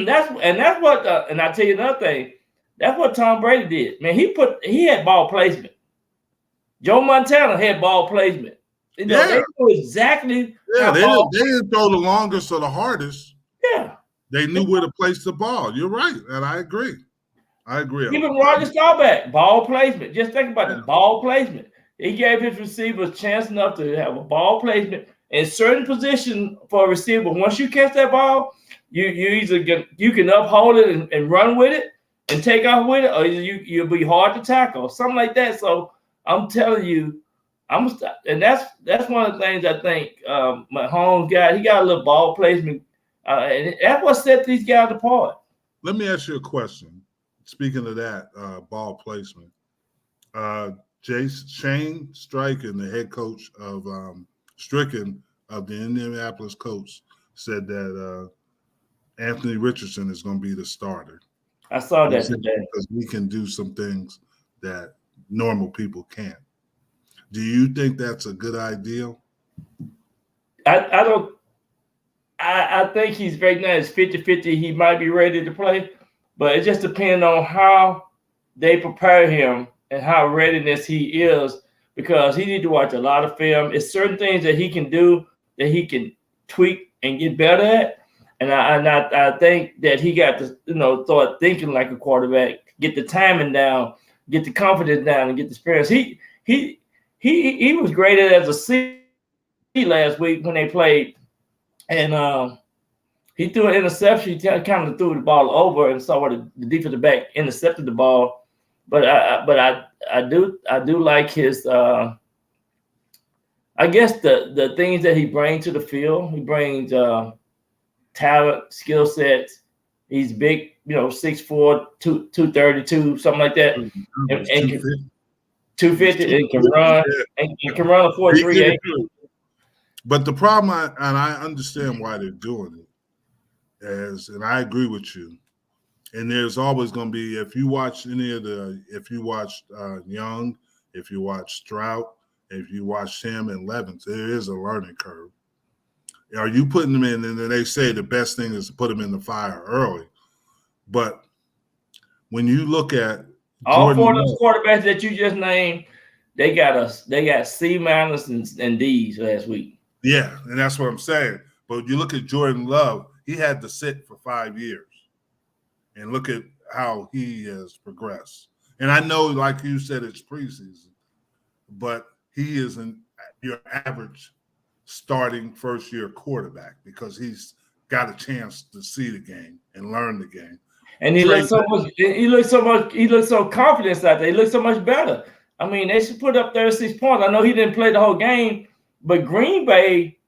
that's what and I tell you another thing, that's what Tom Brady did. Man, he had ball placement. Joe Montana had ball placement. You know, they knew exactly they didn't throw the longest or the hardest. Yeah. They knew where to place the ball. You're right, and I agree. Even Roger Staubach, ball placement. Just think about it, ball placement. He gave his receivers chance enough to have a ball placement in certain position for a receiver. Once you catch that ball, you can uphold it and run with it and take off with it, or you'll be hard to tackle, something like that. So I'm telling you, and that's one of the things I think Mahomes got. He got a little ball placement, and that's what set these guys apart. Let me ask you a question. Speaking of that ball placement, Shane Steichen, the head coach of Stricken of the Indianapolis Colts, said that Anthony Richardson is going to be the starter. I saw that today. Because we can do some things that normal people can't. Do you think that's a good idea? I don't. I think he's right now it's 50-50. He might be ready to play, but it just depends on how they prepare him and how readiness he is, because he need to watch a lot of film. It's certain things that he can do that he can tweak and get better at. And I think that he got to, start thinking like a quarterback, get the timing down, get the confidence down, and get the experience. He was graded as a C last week when they played, and he threw an interception. He kind of threw the ball over and saw where the defensive back intercepted the ball. But I do like his I guess the things that he brings to the field. He brings talent, skill sets. He's big, 6'4", 232, something like that. And 250 and can run and can run a 4.38. But the problem, and I understand why they're doing it, and I agree with you. And there's always going to be, if you watch Young, if you watch Stroud, if you watch Sam and Levins, there is a learning curve. Are you putting them in? And then they say the best thing is to put them in the fire early. But when you look at all four of those quarterbacks that you just named, they got C- and D's last week. Yeah, and that's what I'm saying. But you look at Jordan Love, he had to sit for 5 years. And look at how he has progressed. And I know, like you said, it's preseason, but he isn't your average starting first-year quarterback because he's got a chance to see the game and learn the game. And he looks so confident out there. He looks so much better. I mean, they should put up 36 points. I know he didn't play the whole game, but Green Bay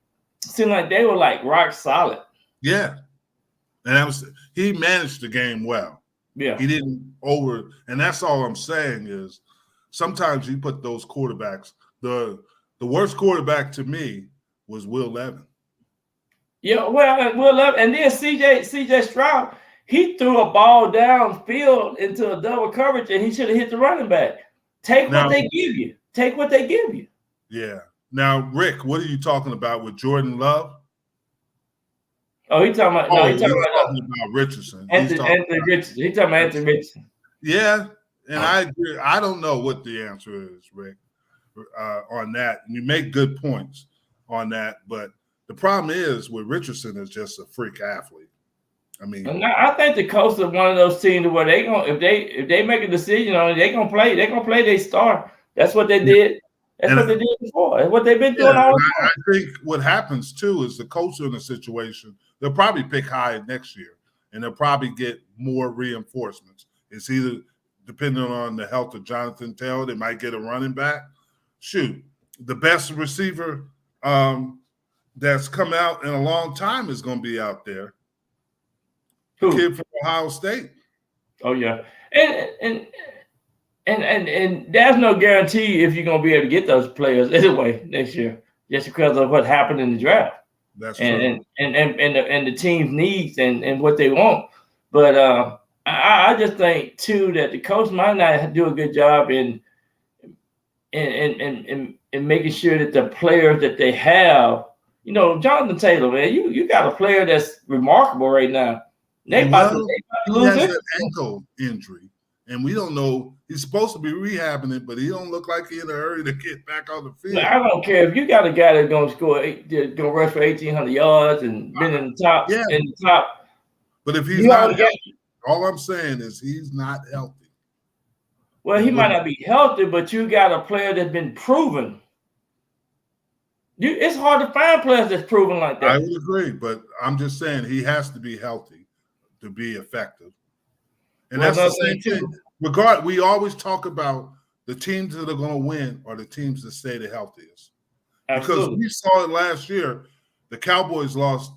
seemed like they were like rock solid. Yeah. And he managed the game well. Yeah. He didn't and that's all I'm saying is sometimes you put those quarterbacks, the worst quarterback to me was Will Levis. Yeah, well, Will Levis, and then CJ Stroud, he threw a ball downfield into a double coverage and he should have hit the running back. Take what they give you. Take what they give you. Yeah. Now, Rick, what are you talking about with Jordan Love? Oh, he's talking about Richardson. Anthony Richardson. He's talking about Anthony Richardson. Yeah, and I agree. I don't know what the answer is, Rick, on that. And you make good points on that, but the problem is with Richardson is just a freak athlete. I mean, I think the Colts are one of those teams where they gonna if they make a decision on it, they gonna play. They gonna play. They start. That's what they did. That's what they did before. That's what they've been doing all the time. I think what happens too is the Colts are in a situation. They'll probably pick high next year, and they'll probably get more reinforcements. It's either depending on the health of Jonathan Taylor, they might get a running back. Shoot, the best receiver that's come out in a long time is going to be out there. Who? The kid from Ohio State. Oh yeah, and there's no guarantee if you're going to be able to get those players anyway next year, just because of what happened in the draft. That's true. And the team's needs and what they want. But I just think too that the coach might not do a good job in and making sure that the players that they have, Jonathan Taylor, man, you got a player that's remarkable right now. They about to he lose has it. an ankle injury, and we don't know. He's supposed to be rehabbing it, but he don't look like he's in a hurry to get back on the field. I don't care if you got a guy that's gonna gonna rush for 1,800 yards and been in the top. Yeah. In the top. But if he's not healthy, all I'm saying is he's not healthy. Well, he might not be healthy, but you got a player that's been proven. It's hard to find players that's proven like that. I would agree, but I'm just saying he has to be healthy to be effective. And that's the same thing. We always talk about the teams that are going to win are the teams that stay the healthiest. Absolutely. Because we saw it last year. The Cowboys lost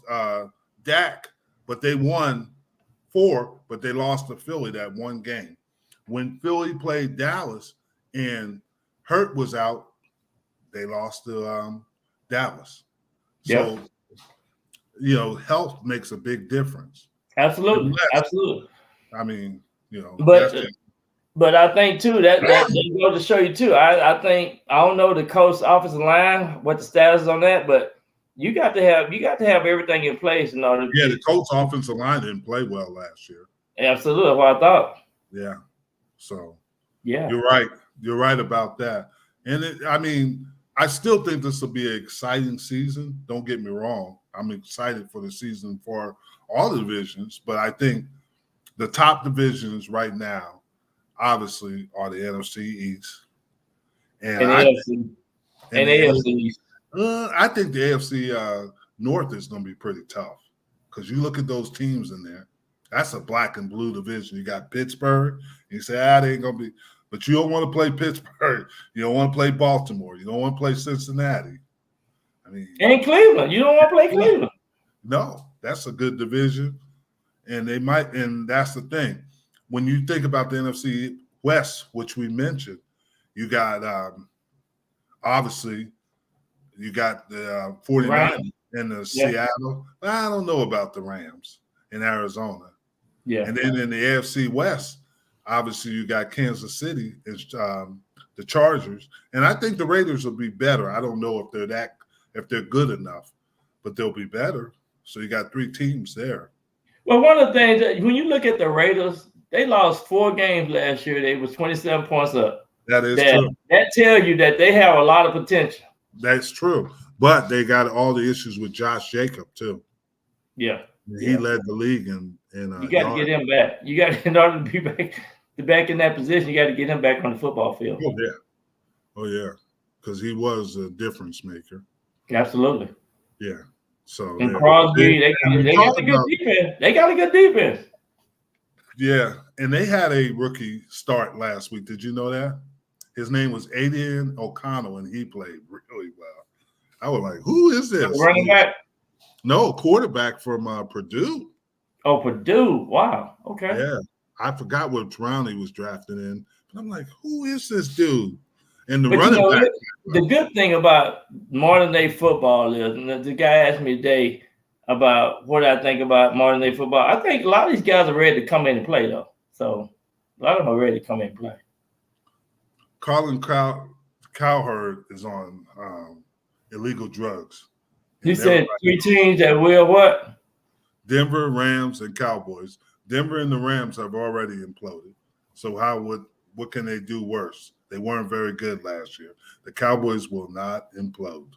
Dak, but they won 4, but they lost to Philly that one game. When Philly played Dallas and Hurt was out, they lost to Dallas. So, health makes a big difference. Absolutely. Absolutely. I mean, but I think too that goes to show you too. I think I don't know the coach offensive line, what the status is on that, but you got to have everything in place in order. Yeah, the Colts offensive line didn't play well last year. Absolutely, that's what I thought. Yeah. So yeah, you're right. You're right about that. And I still think this will be an exciting season. Don't get me wrong. I'm excited for the season for all the divisions, but I think the top divisions right now, obviously, are the NFC East and AFC East. I think the AFC North is going to be pretty tough because you look at those teams in there. That's a black and blue division. You got Pittsburgh. You say, they ain't going to be. But you don't want to play Pittsburgh. You don't want to play Baltimore. You don't want to play Cincinnati. And Cleveland. You don't want to play Cleveland. No, that's a good division. And they might. And that's the thing. When you think about the NFC West, which we mentioned, you got obviously you got the 49ers and the Seattle. I don't know about the Rams in Arizona. Yeah. And then in the AFC West, obviously you got Kansas City, the Chargers, and I think the Raiders will be better. I don't know if they're good enough, but they'll be better. So you got 3 teams there. Well, one of the things when you look at the Raiders, they lost 4 games last year. They was 27 points up. That is true. That tells you that they have a lot of potential. That's true, but they got all the issues with Josh Jacobs too. Yeah. He led the league in you got to get him back. You got in order to be back in that position, you got to get him back on the football field. Oh yeah, because he was a difference maker. Absolutely. Yeah. So and Crosby, they got a good defense. They got a good defense. Yeah, and they had a rookie start last week. Did you know that? His name was Aiden O'Connell, and he played really well. I was like, "Who is this?" Running back. No, quarterback from Purdue. Oh, Purdue. Wow. Okay. Yeah. I forgot what round he was drafted in. But I'm like, who is this dude? And the running back. The good thing about modern day football is, and the guy asked me today about what I think about modern day football. I think a lot of these guys are ready to come in and play, though. So a lot of them are ready to come in and play. Colin Cowherd is on illegal drugs. You said 3 teams that will what? Denver, Rams, and Cowboys. Denver and the Rams have already imploded. So what can they do worse? They weren't very good last year. The Cowboys will not implode.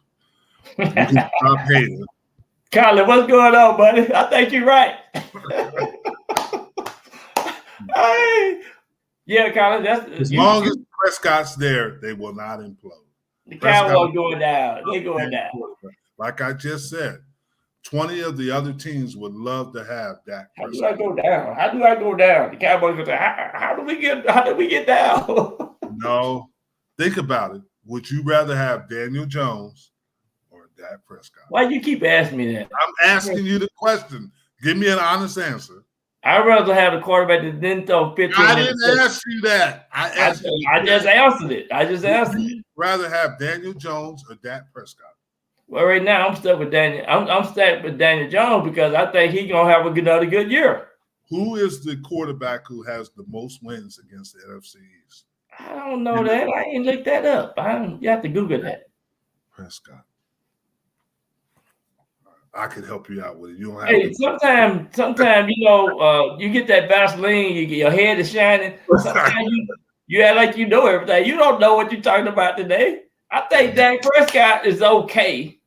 You can stop hating. Colin, what's going on, buddy? I think you're right. Hey. Yeah, Colin, as long as Prescott's there, they will not implode. The Cowboys going down. They're going down. Like I just said, 20 of the other teams would love to have Dak Prescott. How do I go down? How do I go down? The Cowboys go down. How do we get down? No. Think about it. Would you rather have Daniel Jones or Dak Prescott? Why you keep asking me that? I'm asking you the question. Give me an honest answer. I'd rather have a quarterback that didn't throw 15. I didn't ask you that. I just answered it. Would you rather have Daniel Jones or Dak Prescott? Well, right now I'm stuck with Daniel. I'm stuck with Daniel Jones because I think he's gonna have another good year. Who is the quarterback who has the most wins against the NFC East? I don't know that. I ain't looked that up. You have to Google that. Prescott. I could help you out with it. You don't have Hey, to. sometimes you get that Vaseline, your head is shining. Sometimes you act like you know everything. You don't know what you're talking about today. I think Dak Prescott is okay.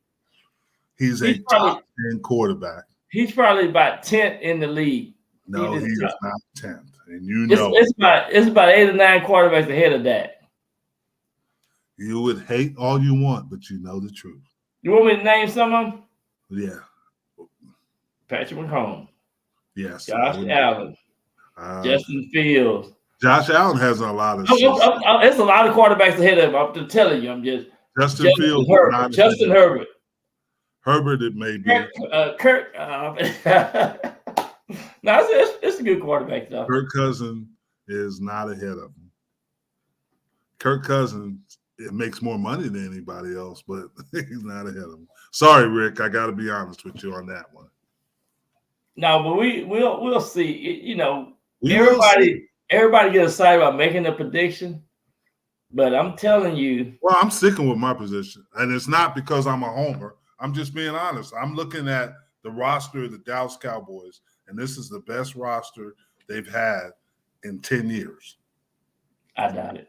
He's a top 10 quarterback. He's probably about 10th in the league. No, he is not 10th. And it's about 8 or 9 quarterbacks ahead of that. You would hate all you want, but you know the truth. You want me to name some of them? Yeah. Patrick Mahomes. Yes. Josh Allen. Justin Fields. Josh Allen has a lot of. It's a lot of quarterbacks ahead of him. I'm just telling you. I'm just Justin Fields. Justin Herbert. Herbert, it may be. Kirk. No, it's a good quarterback though. Kirk Cousins is not ahead of him. Kirk Cousins, it makes more money than anybody else, but he's not ahead of him. Sorry, Rick. I got to be honest with you on that one. No, but we'll see. Everybody get excited about making a prediction, but I'm telling you. Well, I'm sticking with my position, and it's not because I'm a homer. I'm just being honest. I'm looking at the roster of the Dallas Cowboys, and this is the best roster they've had in 10 years. I doubt it.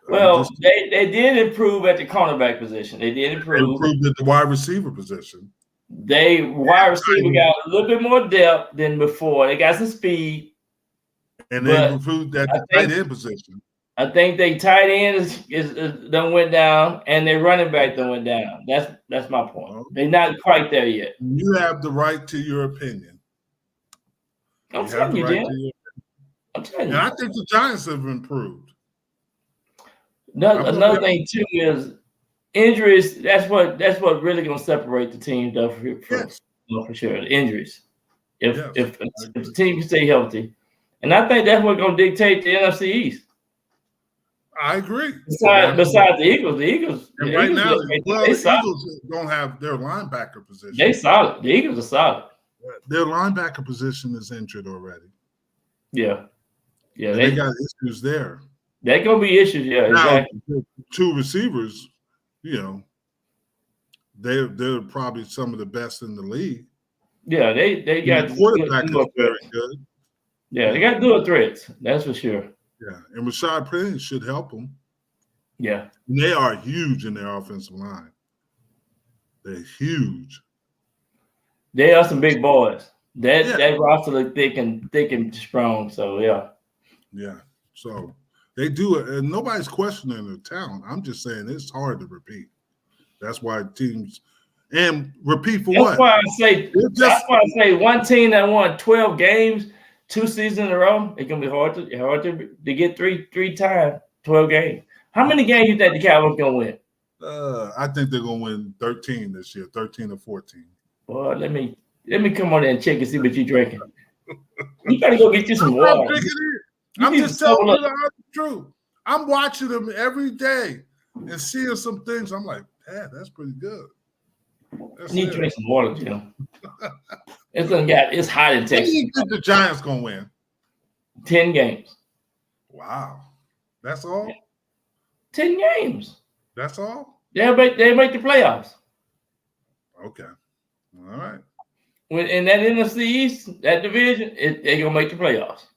Well, they did improve at the cornerback position. They did improve. They improved at the wide receiver position. Wide receiver got a little bit more depth than before. They got some speed. And they improved at the tight end position. I think they tight end is done went down, and their running back done went down. That's my point. They're not quite there yet. You have the right to your opinion. I'm telling you, Jim. I'm telling you. And I think the Giants have improved. Another thing too is injuries. That's what really gonna separate the team though for sure. The injuries. If the team can stay healthy, and I think that's what's gonna dictate the NFC East. I agree. Besides the Eagles. And right now, the Eagles don't have their linebacker position. They solid. The Eagles are solid. Their linebacker position is injured already. Yeah. They got issues there. They're gonna be issues. Yeah, now, exactly. Two receivers, they're probably some of the best in the league. Yeah, they got the quarterback is very good. Yeah, they got dual threats. That's for sure. Yeah, and Rashad Penny should help them. Yeah, and they are huge in their offensive line. They're huge. They are some big boys. That roster look thick and strong. So yeah. So they do it, and nobody's questioning their talent. I'm just saying it's hard to repeat. That's why teams and repeat for what? That's why I say one team that won 12 games 2 seasons in a row. It's gonna be hard to get three times 12 games. How many games you think the Cowboys gonna win? I think they're gonna win 13 this year, 13 or 14. Well, let me come on there and check and see what you're drinking. You gotta go get you some water. I'm just telling you the truth. I'm watching them every day and seeing some things. I'm like, that's pretty good. You need to drink some water, Jim. It's hot in Texas. You think the Giants gonna win? 10 games. Wow, that's all. 10 games. That's all. They make the playoffs. Okay, all right. In that NFC East, that division, they're gonna make the playoffs.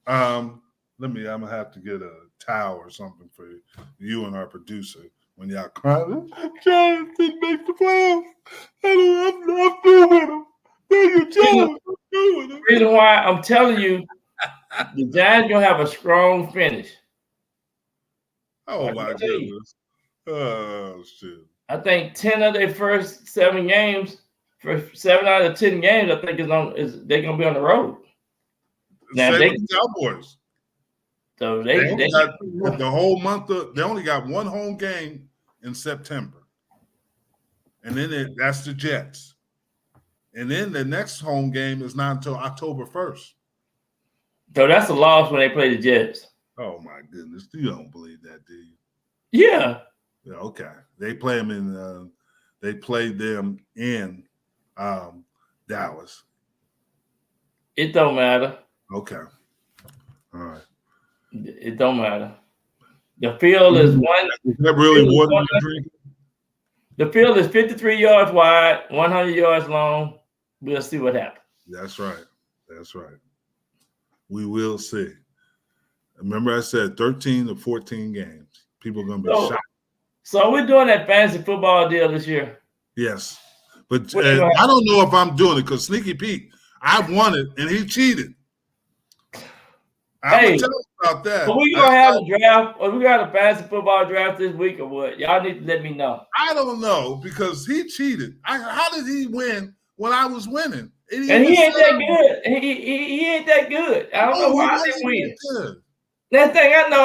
I'm gonna have to get a towel or something for you and our producer when y'all cry. Giants didn't make the playoffs. I'm through with them. The reason why I'm telling you, the Giants gonna have a strong finish. Oh my goodness! Oh shit! I think 10 of their first 7 games, for 7 out of 10 games, I think they're gonna be on the road. Now they Cowboys. So they got the whole month. They only got one home game in September, and then that's the Jets. And then the next home game is not until October 1st. So that's a loss when they play the Jets. Oh my goodness! You don't believe that, do you? Yeah. Yeah. Okay. They play them in. They played them in Dallas. It don't matter. Okay. All right. It don't matter. The field is one. Is that really more than you drink? The field is 53 yards wide, 100 yards long. We'll see what happens. That's right. That's right. We will see. Remember I said 13 to 14 games. People are going to be shocked. So we're doing that fantasy football deal this year. Yes. But I don't know if I'm doing it because Sneaky Pete, I won it and he cheated. I'm going to tell you about that. So we going to have a draft or we got a fantasy football draft this week or what? Y'all need to let me know. I don't know because he cheated. How did he win when I was winning? And he ain't that good. He ain't that good. I don't know why I didn't win. That thing I know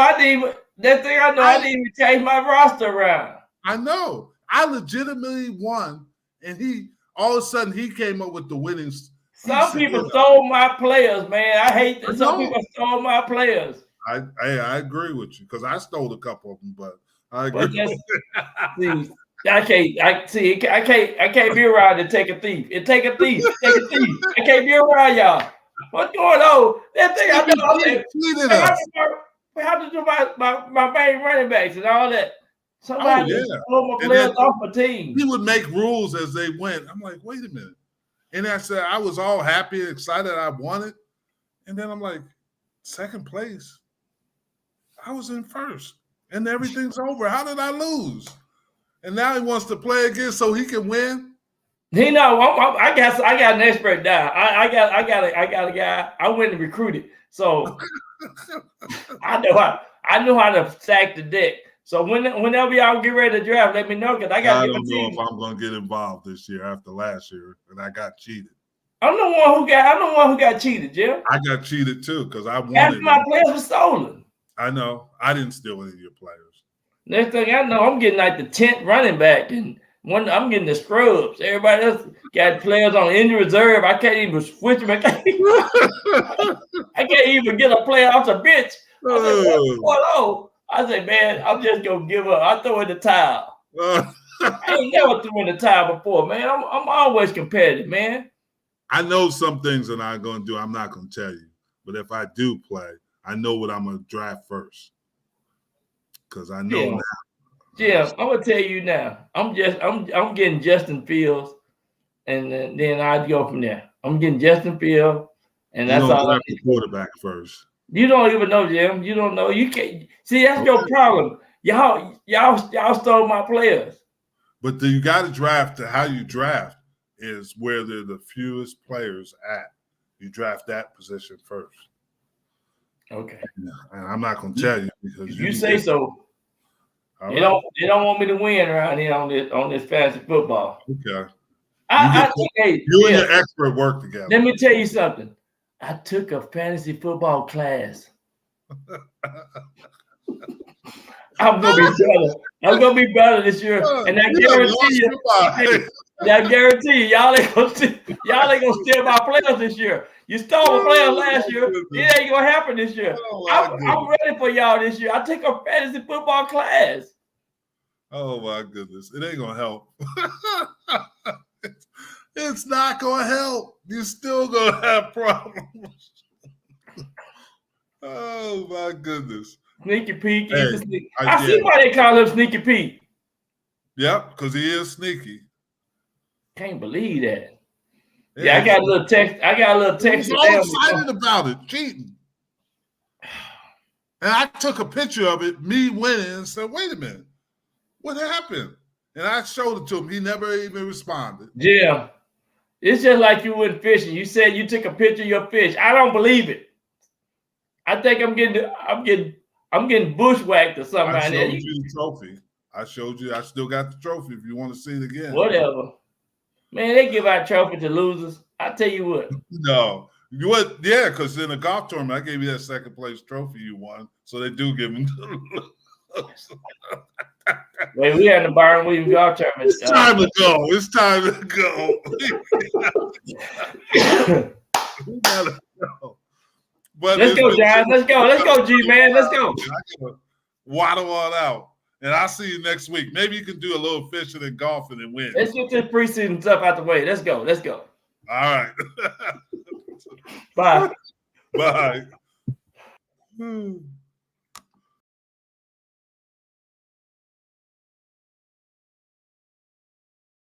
I didn't even change my roster around. I know. I legitimately won, and he all of a sudden he came up with the winning. Some people stole my players, man. I hate that some people stole my players. I agree with you because I stole a couple of them, but I agree. I can't be around and take a thief. I can't be around y'all. What's going on? That thing I know. I have to do my main running backs and all that. Somebody stole my players off my team. He would make rules as they went. I'm like, wait a minute. And I said, I was all happy and excited I won it. And then I'm like, second place. I was in first. And everything's over. How did I lose? And now he wants to play again so he can win. I got an expert now. I got a guy. I went and recruited, so I know how to stack the deck. So whenever y'all get ready to draft, let me know because I don't know if I'm going to get involved this year after last year, and I got cheated. I'm the one who got cheated, Jim. I got cheated too because I won. After my players were stolen. I know. I didn't steal any of your players. Next thing I know, I'm getting like the 10th running back, and I'm getting the scrubs. Everybody else got players on injury reserve. I can't even switch them. I can't even get a player off the bench. I said, what's going on? I said, man, I'm just gonna give up. I throw in the towel. I ain't never threw in the towel before, man. I'm always competitive, man. I know some things that I'm gonna do. I'm not gonna tell you, but if I do play, I know what I'm gonna draft first. Because I know now. Yeah, I'm gonna tell you now. I'm getting Justin Fields, and then I'd go from there. I'm getting Justin Fields, and that's all. Draft the quarterback first. You don't even know, Jim. You don't know. You can't see that's your problem. Y'all stole my players. But you got to draft. How you draft is where they're the fewest players at. You draft that position first. Okay. And I'm not going to tell you because you say so. They don't want me to win around here on this fantasy football. Okay. You and your expert work together. Let me tell you something. I took a fantasy football class. I'm gonna be better this year, and I guarantee you, y'all ain't gonna steal my players this year. You stole my players last year. It ain't gonna happen this year. I'm ready for y'all this year. I took a fantasy football class. Oh my goodness, it ain't gonna help. It's not gonna help. You're still gonna have problems. Oh my goodness. Sneaky Pete. I see why they call him Sneaky Pete. Yep, because he is sneaky. Can't believe that. Yeah, I got a little text. He's all excited about it, cheating. And I took a picture of it, me winning, and said, wait a minute, what happened? And I showed it to him. He never even responded. Yeah. It's just like you went fishing. You said you took a picture of your fish. I don't believe it. I think I'm getting bushwhacked or something. I showed you the trophy. I showed you. I still got the trophy if you want to see it again. Whatever. Man, they give out trophy to losers. I tell you what. No. You what? Yeah, because in the golf tournament, I gave you that second place trophy you won. So they do give them to the losers. Wait, we had the Byron Williams golf tournament. It's time to go. It's time to go. We gotta go. But let's go, guys. Let's go, G man. Let's go. Waddle on out. And I'll see you next week. Maybe you can do a little fishing and golfing and win. Let's get this preseason stuff out the way. Let's go. All right. Bye. Bye.